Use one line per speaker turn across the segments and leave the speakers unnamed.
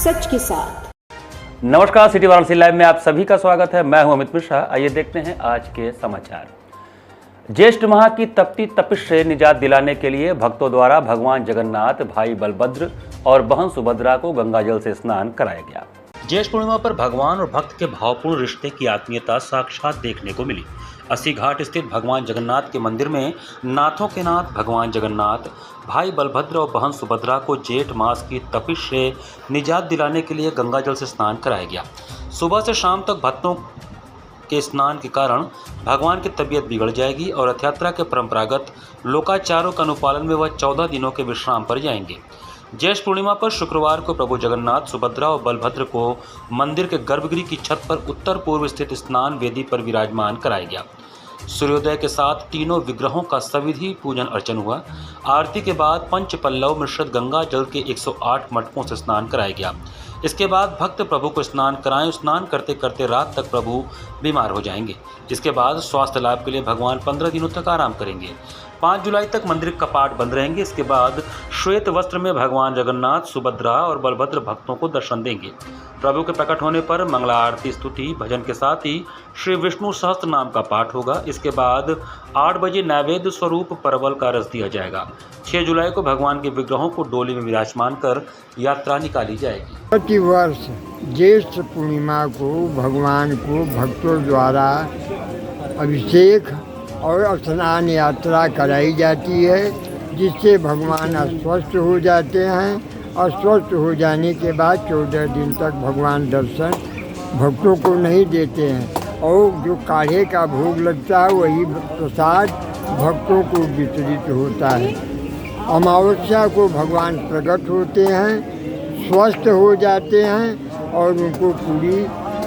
सच के साथ।
नमस्कार, सिटी वाराणसी लाइव में आप सभी का स्वागत है। मैं हूं अमित मिश्रा। आइए देखते हैं आज के समाचार। ज्येष्ठ माह की तपती तपिश से निजात दिलाने के लिए भक्तों द्वारा भगवान जगन्नाथ, भाई बलभद्र और बहन सुभद्रा को गंगाजल से स्नान कराया गया। ज्येष्ठ पूर्णिमा पर भगवान और भक्त के भावपूर्ण रिश्ते की आत्मीयता साक्षात देखने को मिली। अस्सी घाट स्थित भगवान जगन्नाथ के मंदिर में नाथों के नाथ भगवान जगन्नाथ, भाई बलभद्र और बहन सुभद्रा को जेठ मास की तपिश से निजात दिलाने के लिए गंगाजल से स्नान कराया गया। सुबह से शाम तक भक्तों के स्नान के कारण भगवान की तबीयत बिगड़ जाएगी और रथ यात्रा के परंपरागत लोकाचारों के अनुपालन में वह 14 दिनों के विश्राम पर जाएंगे। ज्येष्ठ पूर्णिमा पर शुक्रवार को प्रभु जगन्नाथ, सुभद्रा और बलभद्र को मंदिर के गर्भगृह की छत पर उत्तर पूर्व स्थित स्नान वेदी पर विराजमान कराया गया। सूर्योदय के साथ तीनों विग्रहों का सविधि पूजन अर्चन हुआ। आरती के बाद पंच पल्लव मिश्रित गंगा जल के 108 मटकों से स्नान कराया गया। इसके बाद भक्त प्रभु को स्नान कराएं। स्नान करते करते रात तक प्रभु बीमार हो जाएंगे। इसके बाद स्वास्थ्य लाभ के लिए भगवान 15 दिनों तक आराम करेंगे। 5 जुलाई तक मंदिर कपाट बंद रहेंगे। इसके बाद श्वेत वस्त्र में भगवान जगन्नाथ, सुभद्रा और बलभद्र भक्तों को दर्शन देंगे। प्रभु के प्रकट होने पर मंगला आरती, स्तुति, भजन के साथ ही श्री विष्णु सहस्त्र नाम का पाठ होगा। इसके बाद 8 बजे नैवेद्य स्वरूप परवल का रस दिया जाएगा। 6 जुलाई को भगवान के विग्रहों को डोली में विराजमान कर यात्रा निकाली जाएगी।
प्रति वर्ष ज्येष्ठ पूर्णिमा को भगवान को भक्तों द्वारा अभिषेक और स्नान यात्रा कराई जाती है, जिससे भगवान अस्वस्थ हो जाते हैं। और स्वस्थ हो जाने के बाद 14 दिन तक भगवान दर्शन भक्तों को नहीं देते हैं और जो काढ़े का भोग लगता है वही प्रसाद भक्तों को वितरित होता है। अमावस्या को भगवान प्रकट होते हैं, स्वस्थ हो जाते हैं और उनको पूरी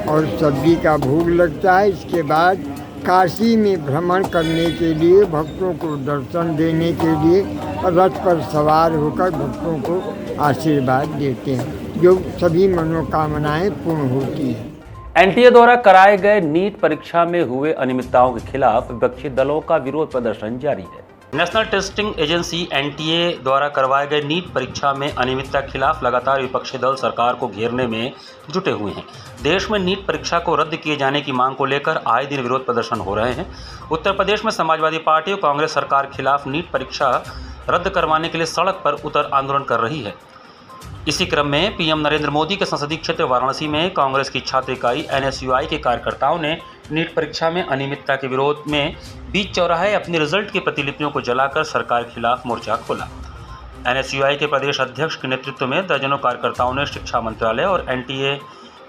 और सब्जी का भोग लगता है। इसके बाद काशी में भ्रमण करने के लिए भक्तों को दर्शन देने के लिए रथ पर सवार होकर भक्तों को आशीर्वाद देते हैं, जो सभी मनोकामनाएं पूर्ण होती हैं।
एनटीए द्वारा कराए गए नीट परीक्षा में हुए अनियमितताओं के खिलाफ विपक्षी दलों का विरोध प्रदर्शन जारी है। नेशनल टेस्टिंग एजेंसी एनटीए द्वारा करवाए गए नीट परीक्षा में अनियमितता के खिलाफ लगातार विपक्षी दल सरकार को घेरने में जुटे हुए हैं। देश में नीट परीक्षा को रद्द किए जाने की मांग को लेकर आए दिन विरोध प्रदर्शन हो रहे हैं। उत्तर प्रदेश में समाजवादी पार्टी और कांग्रेस सरकार के खिलाफ नीट परीक्षा रद्द करवाने के लिए सड़क पर उतर आंदोलन कर रही है। इसी क्रम में पीएम नरेंद्र मोदी के संसदीय क्षेत्र वाराणसी में कांग्रेस की छात्र इकाई एनएसयूआई के कार्यकर्ताओं ने नीट परीक्षा में अनियमितता के विरोध में बीच चौराहे अपने रिजल्ट की प्रतिलिपियों को जलाकर सरकार के खिलाफ मोर्चा खोला। एनएसयूआई के प्रदेश अध्यक्ष के नेतृत्व में दर्जनों कार्यकर्ताओं ने शिक्षा मंत्रालय और एनटीए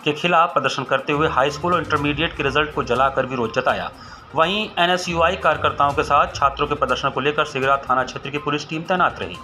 के खिलाफ प्रदर्शन करते हुए हाई स्कूल और इंटरमीडिएट के रिजल्ट को जलाकर विरोध जताया। वहीं एनएसयूआई कार्यकर्ताओं के साथ छात्रों के प्रदर्शन को लेकर सिगरा थाना क्षेत्र की पुलिस टीम तैनात रही।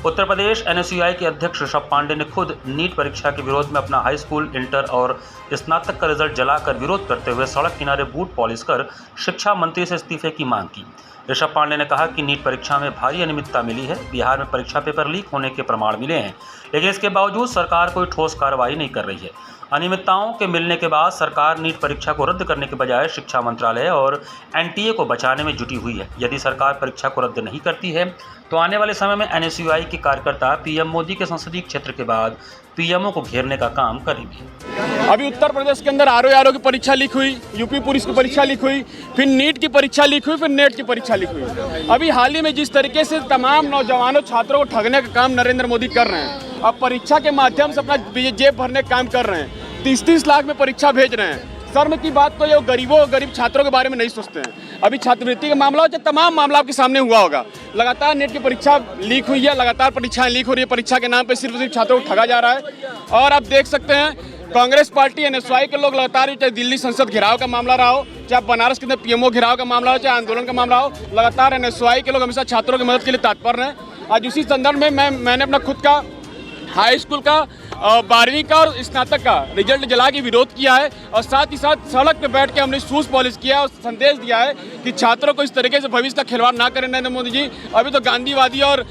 उत्तर प्रदेश एनएसयूआई के अध्यक्ष ऋषभ पांडे ने खुद नीट परीक्षा के विरोध में अपना हाई स्कूल, इंटर और स्नातक का रिजल्ट जलाकर विरोध करते हुए सड़क किनारे बूट पॉलिश कर शिक्षा मंत्री से इस्तीफे की मांग की। ऋषभ पांडे ने कहा कि नीट परीक्षा में भारी अनियमितता मिली है। बिहार में परीक्षा पेपर लीक होने के प्रमाण मिले हैं, लेकिन इसके बावजूद सरकार कोई ठोस कार्रवाई नहीं कर रही है। अनियमितताओं के मिलने के बाद सरकार नीट परीक्षा को रद्द करने के बजाय शिक्षा मंत्रालय और एनटीए को बचाने में जुटी हुई है। यदि सरकार परीक्षा को रद्द नहीं करती है तो आने वाले समय में एनएसयूआई के कार्यकर्ता पीएम मोदी के संसदीय क्षेत्र के बाद पीएमओ को घेरने का काम करेंगे।
अभी उत्तर प्रदेश के अंदर आरओ की परीक्षा लीक हुई, यूपी पुलिस की परीक्षा लीक हुई, फिर नीट की परीक्षा लीक हुई, फिर नेट की परीक्षा लीक हुई। अभी हाल ही में जिस तरीके से तमाम नौजवानों छात्रों को ठगने का काम नरेंद्र मोदी कर रहे हैं, अब परीक्षा के माध्यम से अपना जेब भरने का काम कर रहे हैं, 30-30 लाख में परीक्षा भेज रहे हैं। शर्म की बात तो ये गरीब छात्रों के बारे में नहीं सोचते हैं। अभी छात्रवृत्ति का मामला हो चाहे तमाम मामला आपके सामने हुआ होगा। लगातार नेट की परीक्षा लीक हुई है, लगातार परीक्षाएं लीक हो रही है। परीक्षा के नाम पे सिर्फ छात्रों को ठगा जा रहा है। और आप देख सकते हैं कांग्रेस पार्टी, एनएसयूआई के लोग लगातार, चाहे दिल्ली संसद घेराव का मामला रहा हो, चाहे बनारस के अंदर पीएमओ घेराव का मामला हो, चाहे आंदोलन का मामला हो, लगातार एनएसयूआई के लोग हमेशा छात्रों की मदद के लिए तत्पर हैं। आज उसी संदर्भ में मैंने अपना खुद का हाई स्कूल का 12वीं का और स्नातक का रिजल्ट जला के विरोध किया है और साथ ही साथ सड़क पे बैठ के हमने शूज पॉलिश किया और संदेश दिया है कि छात्रों को इस तरीके से भविष्य का खिलवाड़ ना करें नरेंद्र मोदी जी। अभी तो गांधीवादी और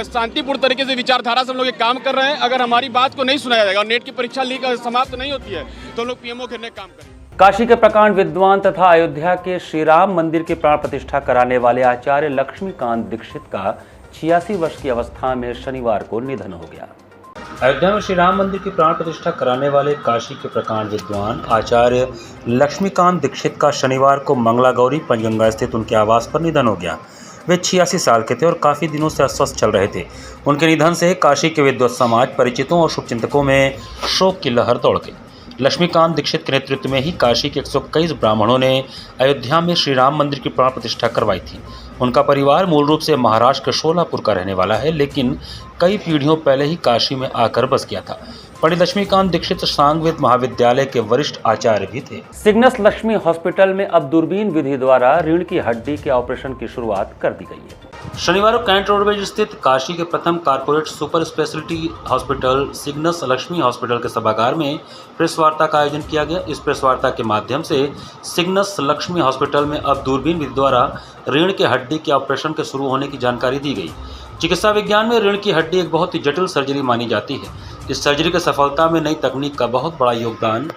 शांतिपूर्ण तरीके से विचारधारा से हम लोग ये काम कर रहे हैं। अगर हमारी बात को नहीं सुनाया जाएगा और नेट की परीक्षा लीक समाप्त नहीं होती है तो हम लोग पीएमओ घेरने का काम करेंगे।
काशी के प्रकांड विद्वान तथा अयोध्या के श्री राम मंदिर की प्राण प्रतिष्ठा कराने वाले आचार्य लक्ष्मीकांत दीक्षित का 86 वर्ष की अवस्था में शनिवार को निधन हो गया। अयोध्या में श्री राम मंदिर की प्राण प्रतिष्ठा कराने वाले काशी के प्रकांड विद्वान आचार्य लक्ष्मीकांत दीक्षित का शनिवार को मंगला गौरी पंचगंगा स्थित उनके आवास पर निधन हो गया। वे 86 साल के थे और काफ़ी दिनों से अस्वस्थ चल रहे थे। उनके निधन से काशी के विद्वत समाज, परिचितों और शुभचिंतकों में शोक की लहर दौड़ गई। लक्ष्मीकांत दीक्षित के नेतृत्व में ही काशी के 121 ब्राह्मणों ने अयोध्या में श्री राम मंदिर की प्राण प्रतिष्ठा करवाई थी। उनका परिवार मूल रूप से महाराष्ट्र के शोलापुर का रहने वाला है, लेकिन कई पीढ़ियों पहले ही काशी में आकर बस गया था। पंडित लक्ष्मीकांत दीक्षित सांगवेद महाविद्यालय के वरिष्ठ आचार्य भी थे। सिग्नस लक्ष्मी हॉस्पिटल में अब दूरबीन विधि द्वारा रीढ़ की हड्डी के ऑपरेशन की शुरुआत कर दी गई है। शनिवार को कैंट रोडवेज स्थित काशी के प्रथम corporate super speciality hospital Cygnus Lakshmi hospital के सभागार में प्रेस वार्ता का आयोजन किया गया। इस प्रेस वार्ता के माध्यम से सिग्नस लक्ष्मी हॉस्पिटल में अब दूरबीन विधि द्वारा रीढ़ की हड्डी के ऑपरेशन के शुरू होने की जानकारी दी गई। चिकित्सा विज्ञान में रीढ़ की हड्डी एक बहुत ही जटिल सर्जरी मानी जाती है। इस सर्जरी की सफलता में नई तकनीक का बहुत बड़ा योगदान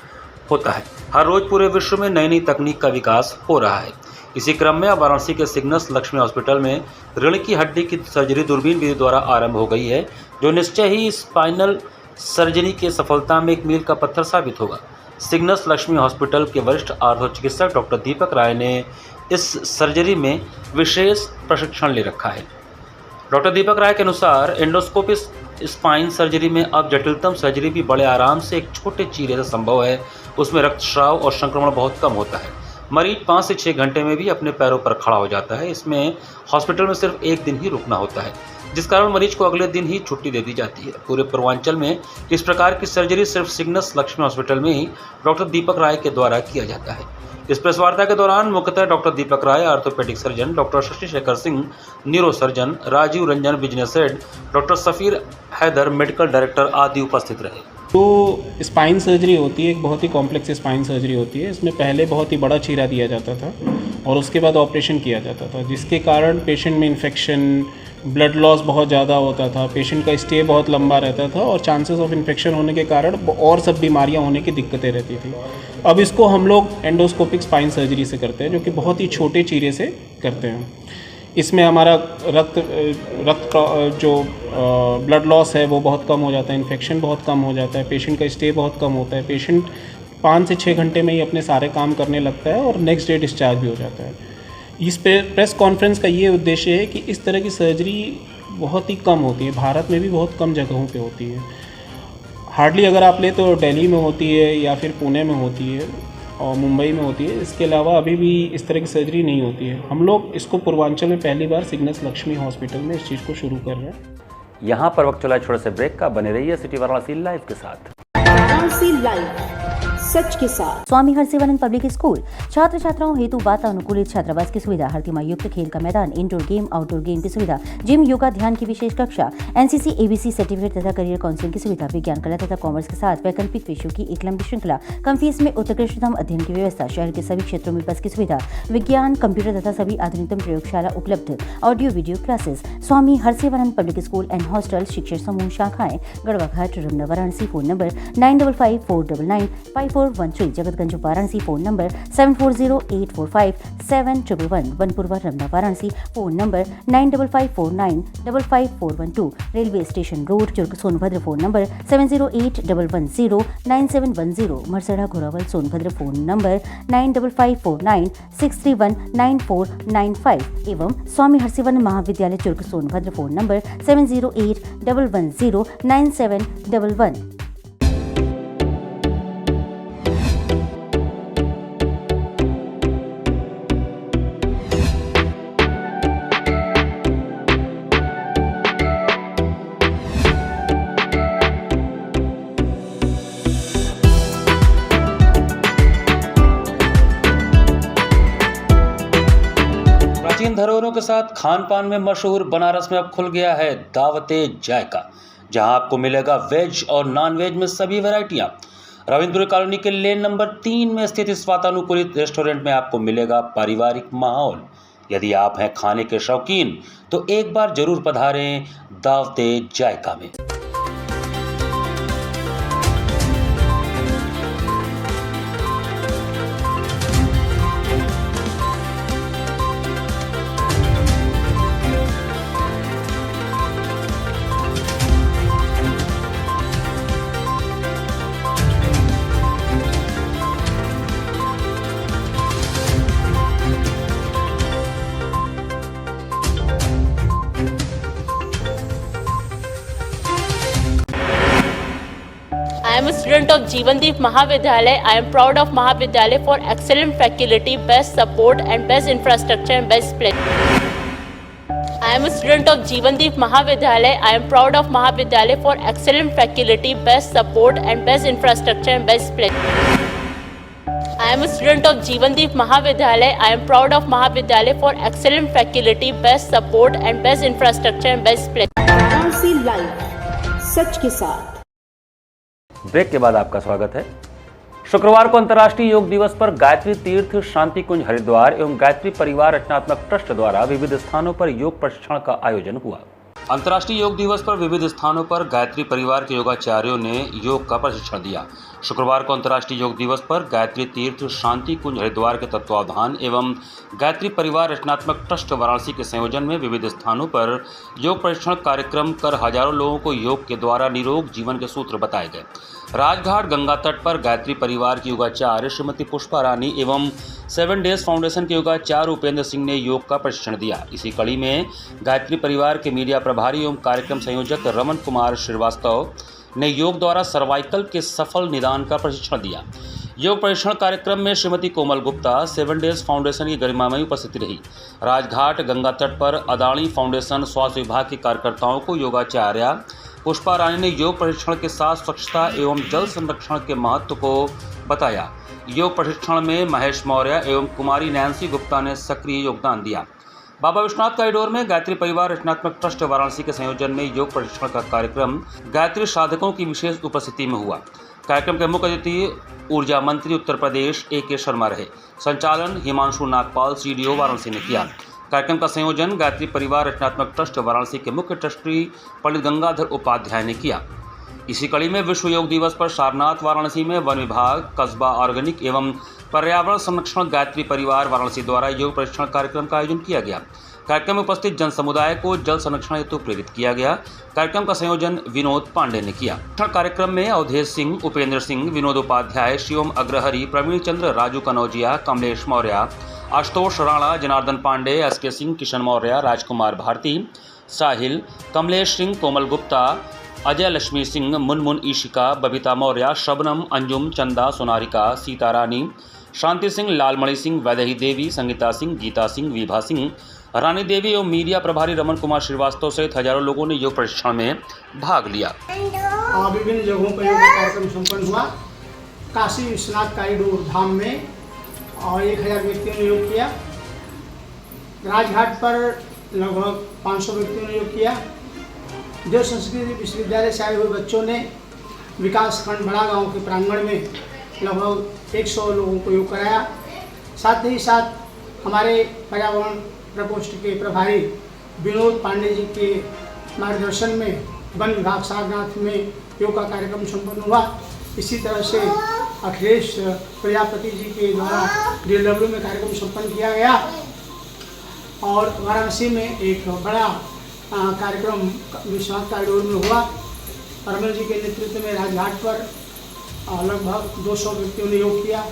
होता है। हर रोज पूरे विश्व में नई नई तकनीक का विकास हो रहा है। इसी क्रम में अब वाराणसी के सिग्नस लक्ष्मी हॉस्पिटल में रीढ़ की हड्डी की सर्जरी दूरबीन विधि द्वारा आरंभ हो गई है, जो निश्चय ही स्पाइनल सर्जरी की सफलता में एक मील का पत्थर साबित होगा। सिग्नस लक्ष्मी हॉस्पिटल के वरिष्ठ आर्थ चिकित्सक डॉक्टर दीपक राय ने इस सर्जरी में विशेष प्रशिक्षण ले रखा है। डॉक्टर दीपक राय के अनुसार एंडोस्कोपी स्पाइन सर्जरी में अब जटिलतम सर्जरी भी बड़े आराम से एक छोटे चीरे से संभव है। उसमें रक्तस्राव और संक्रमण बहुत कम होता है। मरीज 5 से 6 घंटे में भी अपने पैरों पर खड़ा हो जाता है। इसमें हॉस्पिटल में सिर्फ एक दिन ही रुकना होता है, जिस कारण मरीज को अगले दिन ही छुट्टी दे दी जाती है। पूरे पूर्वांचल में इस प्रकार की सर्जरी सिर्फ सिग्नस लक्ष्मी हॉस्पिटल में ही डॉक्टर दीपक राय के द्वारा किया जाता है। इस प्रेस वार्ता के दौरान मुख्यतः doctor Deepak Rai, orthopaedic surgeon doctor Shashi Shekhar Singh, neuro surgeon Rajeev Ranjan, business head doctor Safeer Haider, medical director आदि उपस्थित रहे।
तो स्पाइन सर्जरी होती है, एक बहुत ही कॉम्प्लेक्स स्पाइन सर्जरी होती है। इसमें पहले बहुत ही बड़ा चीरा दिया जाता था और उसके बाद ऑपरेशन किया जाता था, जिसके कारण पेशेंट में इन्फेक्शन, ब्लड लॉस बहुत ज़्यादा होता था, पेशेंट का स्टे बहुत लंबा रहता था और चांसेस ऑफ इन्फेक्शन होने के कारण और सब बीमारियां होने की दिक्कतें रहती थी। अब इसको हम लोग एंडोस्कोपिक स्पाइन सर्जरी से करते हैं, जो कि बहुत ही छोटे चीरे से करते हैं। इसमें हमारा रक्त जो ब्लड लॉस है वो बहुत कम हो जाता है, इन्फेक्शन बहुत कम हो जाता है, पेशेंट का स्टे बहुत कम होता है, पेशेंट 5 से 6 घंटे में ही अपने सारे काम करने लगता है और नेक्स्ट डे डिस्चार्ज भी हो जाता है। इस प्रेस कॉन्फ्रेंस का ये उद्देश्य है कि इस तरह की सर्जरी बहुत ही कम होती है, भारत में भी बहुत कम जगहों पे होती है। हार्डली अगर आप ले तो दिल्ली में होती है या फिर पुणे में होती है और मुंबई में होती है। इसके अलावा अभी भी इस तरह की सर्जरी नहीं होती है। हम लोग इसको पूर्वांचल में पहली बार सिग्नस लक्ष्मी हॉस्पिटल में इस चीज़ को शुरू कर रहे हैं।
यहाँ पर वक्त चला छोटे से ब्रेक का, बने रहिए सिटी वाराणसी लाइव के साथ।
वाराणसी लाइव, सच के साथ।
स्वामी हरसिवानंद पब्लिक स्कूल छात्र छात्राओं हेतु वातानुकूलित छात्रावास की सुविधा, हर युक्त खेल का मैदान, इंडोर गेम आउटडोर गेम की सुविधा, जिम, योगा, ध्यान की विशेष कक्षा, एनसीसी एबीसी सर्टिफिकेट तथा करियर काउंसलिंग की सुविधा, विज्ञान कला तथा कॉमर्स के साथ वैकल्पिक विषयों की एक लंबी श्रृंखला, कम फीस में उत्कृष्टतम अध्ययन की व्यवस्था, शहर के सभी क्षेत्रों में बस की सुविधा, विज्ञान, कंप्यूटर तथा सभी आधुनिकतम प्रयोगशाला उपलब्ध, audio video classes. Swami Harsivanand public school and hostel, शिक्षण समूह, शाखाएं Garhwa Ghat, Ramna, Varanasi. Phone number 9554995413, Jagatganj Varanasi. Phone number 7408457111, Banpurwa Ramna Varanasi. Phone number 9554955412, railway station road Churk Sonbhadra. Phone number 7081109710, Marsada Ghorawal Sonbhadra. Phone number 954963199495 एवं स्वामी हरसिवानंद महाविद्यालय चुर्क सोनभद्र। Phone number 7081109711।
प्राचीन धरोहरों के साथ खान पान में मशहूर बनारस में अब खुल गया है दावते जायका, जहां आपको मिलेगा वेज और नॉन वेज में सभी वैरायटियां। रविंद्रपुरी कॉलोनी के लेन नंबर 3 में स्थित इस वातानुकूलित रेस्टोरेंट में आपको मिलेगा पारिवारिक माहौल। यदि आप हैं खाने के शौकीन तो एक बार जरूर पधारें दावते जायका में।
am a student of Jeevandeep Mahavidyalaya. I am proud of Mahavidyalaya for excellent faculty, best support and best infrastructure and best place. I am a student of Jeevandeep Mahavidyalaya. I am proud of Mahavidyalaya for excellent faculty, best support and best infrastructure and best place. I am a student of Jeevandeep Mahavidyalaya. I am proud of Mahavidyalaya for excellent faculty, best support and best infrastructure and best place.
Varanasi live सच के साथ।
Break के बाद आपका स्वागत है। शुक्रवार को अंतर्राष्ट्रीय योग दिवस पर गायत्री तीर्थ, शांति कुंज हरिद्वार एवं गायत्री परिवार रचनात्मक ट्रस्ट द्वारा विविध स्थानों पर योग प्रशिक्षण का आयोजन हुआ। अंतर्राष्ट्रीय योग दिवस पर विविध स्थानों पर गायत्री परिवार के योगाचार्यों ने योग का प्रशिक्षण दिया। शुक्रवार को अंतर्राष्ट्रीय योग दिवस पर गायत्री तीर्थ, शांति कुंज हरिद्वार के तत्वावधान एवं गायत्री परिवार रचनात्मक ट्रस्ट वाराणसी के संयोजन में विविध स्थानों पर योग प्रशिक्षण कार्यक्रम कर हजारों लोगों को योग के द्वारा निरोग जीवन के सूत्र बताए गए। राजघाट गंगा तट पर गायत्री परिवार की योगाचार्य श्रीमती पुष्पा रानी एवं 7 डेज फाउंडेशन के योगाचार्य उपेंद्र सिंह ने योग का प्रशिक्षण दिया। इसी कड़ी में गायत्री परिवार के मीडिया प्रभारी एवं कार्यक्रम संयोजक रमन कुमार श्रीवास्तव ने योग द्वारा सर्वाइकल के सफल निदान का प्रशिक्षण दिया। योग प्रशिक्षण कार्यक्रम में श्रीमती कोमल गुप्ता 7 डेज फाउंडेशन की गरिमामयी उपस्थिति रही। राजघाट गंगा तट पर अदाणी फाउंडेशन स्वास्थ्य विभाग के कार्यकर्ताओं को योगाचार्य पुष्पा रानी ने योग प्रशिक्षण के साथ स्वच्छता एवं जल संरक्षण के महत्व को बताया। योग प्रशिक्षण में महेश मौर्य एवं कुमारी नैन्सी गुप्ता ने सक्रिय योगदान दिया। बाबा विश्वनाथ कॉरिडोर में गायत्री परिवार रचनात्मक ट्रस्ट वाराणसी के संयोजन में योग प्रशिक्षण का कार्यक्रम गायत्री साधकों की विशेष उपस्थिति में हुआ। कार्यक्रम के मुख्य अतिथि ऊर्जा मंत्री उत्तर प्रदेश A.K. शर्मा रहे। संचालन हिमांशु नागपाल CDO वाराणसी ने किया। कार्यक्रम का संयोजन गायत्री परिवार रचनात्मक ट्रस्ट वाराणसी के मुख्य ट्रस्टी पंडित गंगाधर उपाध्याय ने किया। इसी कड़ी में विश्व योग दिवस पर सारनाथ वाराणसी में वन विभाग, कस्बा ऑर्गेनिक एवं पर्यावरण संरक्षण गायत्री परिवार वाराणसी द्वारा योग प्रशिक्षण कार्यक्रम का आयोजन किया गया। कार्यक्रम में उपस्थित जन समुदाय को जल संरक्षण हेतु प्रेरित किया गया। कार्यक्रम का संयोजन विनोद पांडे ने किया। कार्यक्रम में अवधेश सिंह, उपेंद्र सिंह, विनोद उपाध्याय, शिवम अग्रहरी, प्रवीण चंद्र, राजू कनौजिया, कमलेश मौर्य, आशुतोष राणा, जनार्दन पांडे, SK सिंह, किशन मौर्य, राजकुमार भारती, साहिल, कमलेश सिंह, कोमल गुप्ता, अजय लक्ष्मी सिंह, मुनमुन ईशिका, बबीता मौर्य, शबनम, अंजुम, चंदा, सोनारिका, सीता रानी, शांति सिंह, लालमणि सिंह, वैदेही देवी, संगीता सिंह, गीता सिंह, विभा सिंह, रानी देवी एवं मीडिया प्रभारी रमन कुमार श्रीवास्तव सहित हजारों लोगों ने योग प्रशिक्षण में भाग लिया।
विभिन्न जगहों पर योग कार्यक्रम संपन्न हुआ। काशी विश्वनाथ कॉरिडोर धाम में और 1000 व्यक्तियों ने योग किया। राजघाट पर लगभग 500 व्यक्तियों ने योग किया। देव संस्कृति विश्वविद्यालय से आए हुए बच्चों ने विकास खंड बड़ा गांव के प्रांगण में लगभग 100 लोगों को योग कराया। साथ ही साथ हमारे पर्यावरण प्रकोष्ठ के प्रभारी विनोद पांडे जी के मार्गदर्शन में वन विभाग सारनाथ में योग का कार्यक्रम संपन्न हुआ। इसी तरह से अखिलेश प्रजापति जी के द्वारा DLW में कार्यक्रम संपन्न किया गया और वाराणसी में एक बड़ा कार्यक्रम विश्वनाथ कॉरिडोर में हुआ। रमन जी के नेतृत्व में राजघाट पर लगभग 200 व्यक्तियों ने योग किया।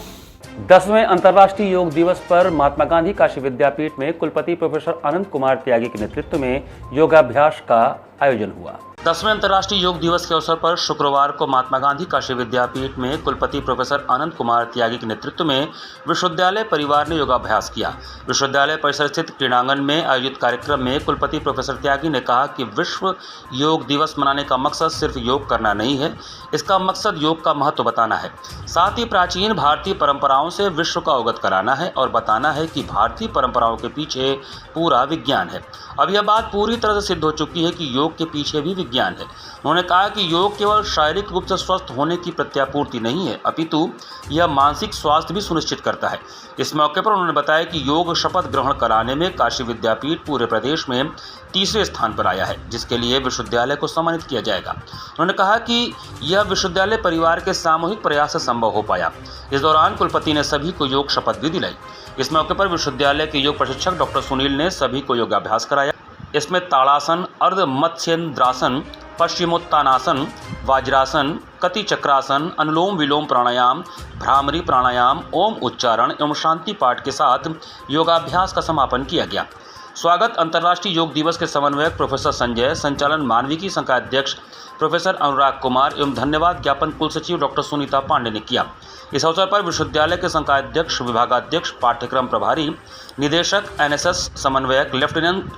10वें अंतर्राष्ट्रीय योग दिवस पर महात्मा गांधी काशी विद्यापीठ में कुलपति प्रोफेसर आनंद कुमार त्यागी के नेतृत्व में योगाभ्यास का आयोजन हुआ। 10वें अंतर्राष्ट्रीय योग दिवस के अवसर पर शुक्रवार को महात्मा गांधी काशी विद्यापीठ में कुलपति प्रोफेसर आनंद कुमार त्यागी के नेतृत्व में विश्वविद्यालय परिवार ने योगाभ्यास किया। विश्वविद्यालय परिसर स्थित क्रीड़ांगन में आयोजित कार्यक्रम में कुलपति प्रोफेसर त्यागी ने कहा कि विश्व योग दिवस मनाने का मकसद सिर्फ योग करना नहीं है, इसका मकसद योग का महत्व बताना है। साथ ही प्राचीन भारतीय परंपराओं से विश्व को अवगत कराना है और बताना है कि भारतीय परंपराओं के पीछे पूरा विज्ञान है। अब यह बात पूरी तरह से सिद्ध हो चुकी है कि योग के पीछे भी विज्ञान है। उन्होंने कहा कि योग केवल शारीरिक रूप से स्वस्थ होने की प्रत्यापूर्ति नहीं है, अपितु यह मानसिक स्वास्थ्य भी सुनिश्चित करता है। इस मौके पर उन्होंने बताया कि योग शपथ ग्रहण कराने में काशी विद्यापीठ पूरे प्रदेश में तीसरे स्थान पर आया है, जिसके लिए विश्वविद्यालय को सम्मानित किया जाएगा। उन्होंने कहा कि यह विश्वविद्यालय परिवार के सामूहिक प्रयास से संभव हो पाया। इस दौरान कुलपति ने सभी को योग शपथ भी दिलाई। इस मौके पर विश्वविद्यालय के योग प्रशिक्षक डॉक्टर सुनील ने सभी को योगाभ्यास कराया। इसमें ताड़ासन, अर्ध मत्स्येंद्रासन, पश्चिमोत्तानासन, वज्रासन, कति चक्रासन, अनुलोम विलोम प्राणायाम, भ्रामरी प्राणायाम, ओम उच्चारण एवं शांति पाठ के साथ योगाभ्यास का समापन किया गया। स्वागत अंतर्राष्ट्रीय योग दिवस के समन्वयक प्रोफेसर संजय, संचालन मानविकी संघ का अध्यक्ष प्रोफेसर अनुराग कुमार एवं धन्यवाद ज्ञापन कुल सचिव डॉक्टर सुनीता पांडे ने किया। इस अवसर पर विश्वविद्यालय के संकाध्यक्ष, विभागाध्यक्ष, पाठ्यक्रम प्रभारी, निदेशक, एनएसएस समन्वयक, लेफ्टिनेंट,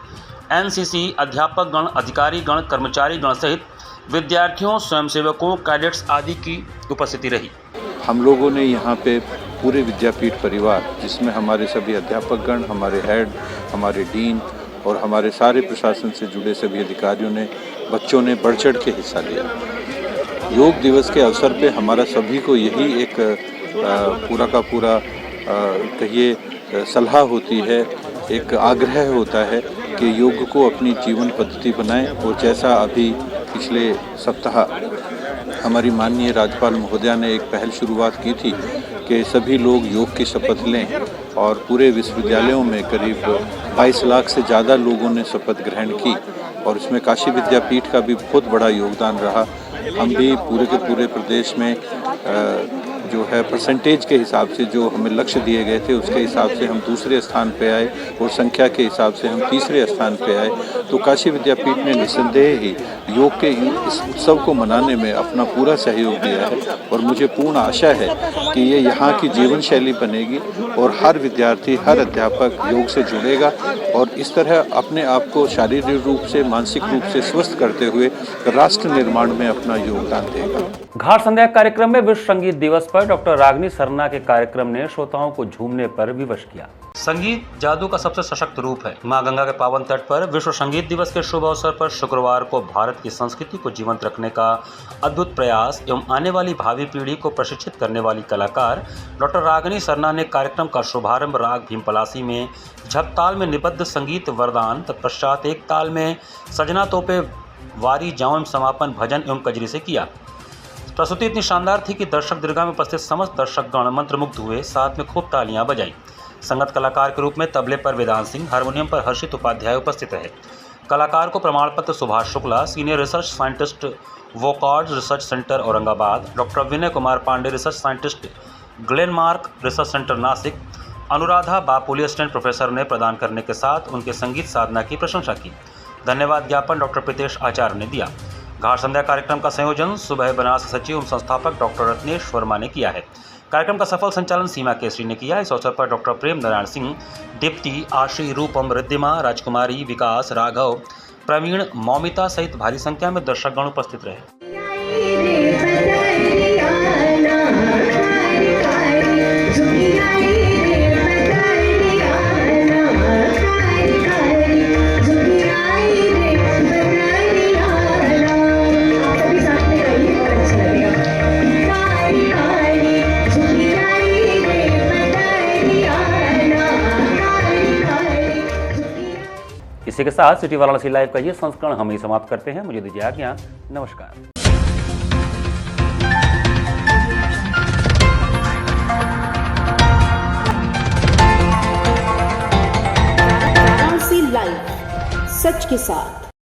एनसीसी अध्यापक गण, अधिकारी गण, कर्मचारी गण सहित विद्यार्थियों, स्वयंसेवकों, कैडेट्स आदि की उपस्थिति रही।
हम लोगों ने यहाँ पे पूरे विद्यापीठ परिवार, जिसमें हमारे सभी अध्यापकगण, हमारे हेड, हमारे डीन और हमारे सारे प्रशासन से जुड़े सभी अधिकारियों ने, बच्चों ने बढ़ चढ़ के हिस्सा लिया। योग दिवस के अवसर पे हमारा सभी को यही एक पूरा का पूरा कहिए सलाह होती है, एक आग्रह होता है कि योग को अपनी जीवन पद्धति बनाएं। और जैसा अभी पिछले सप्ताह हमारी माननीय राज्यपाल महोदया ने एक पहल शुरुआत की थी कि सभी लोग योग की शपथ लें, और पूरे विश्वविद्यालयों में करीब 22 लाख से ज़्यादा लोगों ने शपथ ग्रहण की और इसमें काशी विद्यापीठ का भी बहुत बड़ा योगदान रहा। हम भी पूरे के पूरे प्रदेश में जो है परसेंटेज के हिसाब से जो हमें लक्ष्य दिए गए थे उसके हिसाब से हम दूसरे स्थान पे आए और संख्या के हिसाब से हम तीसरे स्थान पे आए। तो काशी विद्यापीठ ने निस्संदेह ही योग के इस उत्सव को मनाने में अपना पूरा सहयोग दिया है और मुझे पूर्ण आशा है कि ये यहाँ की जीवन शैली बनेगी और हर विद्यार्थी, हर अध्यापक योग से जुड़ेगा और इस तरह अपने आप को शारीरिक रूप से, मानसिक रूप से स्वस्थ करते हुए राष्ट्र निर्माण में अपना योगदान देगा।
घाट संध्या कार्यक्रम में विश्व संगीत दिवस पर डॉक्टर रागिनी सरना के कार्यक्रम ने श्रोताओं को झूमने पर विवश किया। संगीत जादू का सबसे सशक्त रूप है। मां गंगा के पावन तट पर विश्व संगीत दिवस के शुभ अवसर पर शुक्रवार को भारत की संस्कृति को जीवंत रखने का अद्भुत प्रयास एवं आने वाली भावी पीढ़ी को प्रशिक्षित करने वाली कलाकार डॉक्टर रागिनी सरना ने कार्यक्रम का शुभारंभ राग भीम पलासी में झपताल में निबद्ध संगीत वरदान, तत्पश्चात एक ताल में सजना तोपे वारी जाऊं समापन भजन एवं कजरी से किया। प्रस्तुति इतनी शानदार थी कि दर्शक दीर्घा में उपस्थित समस्त दर्शकगण मंत्रमुग्ध हुए, साथ में खूब तालियां बजाई। संगत कलाकार के रूप में तबले पर वेदांत सिंह, हारमोनियम पर हर्षित उपाध्याय उपस्थित रहे। कलाकार को प्रमाण पत्र Subhash Shukla, senior research scientist, Wockhardt research centre Aurangabad, doctor Vinay Kumar Pandey, research scientist, Glenmark research centre Nashik, Anuradha Bapuli, assistant professor ने प्रदान करने के साथ उनके संगीत साधना की प्रशंसा की। धन्यवाद ज्ञापन डॉक्टर प्रीतेश आचार्य ने दिया। घाट संध्या कार्यक्रम का संयोजन सुबह बनास सचिव एवं संस्थापक डॉक्टर रत्नेश वर्मा ने किया है। कार्यक्रम का सफल संचालन सीमा केसरी ने किया। इस अवसर पर डॉक्टर प्रेम नारायण सिंह, दीप्ति, आशी, रूपम, रिद्धिमा, राजकुमारी, विकास, राघव, प्रवीण, मौमिता सहित भारी संख्या में दर्शकगण उपस्थित रहे। इसी के साथ सिटी वाराणसी लाइव का ये संस्करण हम ही समाप्त करते हैं। मुझे दीजिए आज्ञा। नमस्कार।
वाराणसी लाइव, सच के साथ।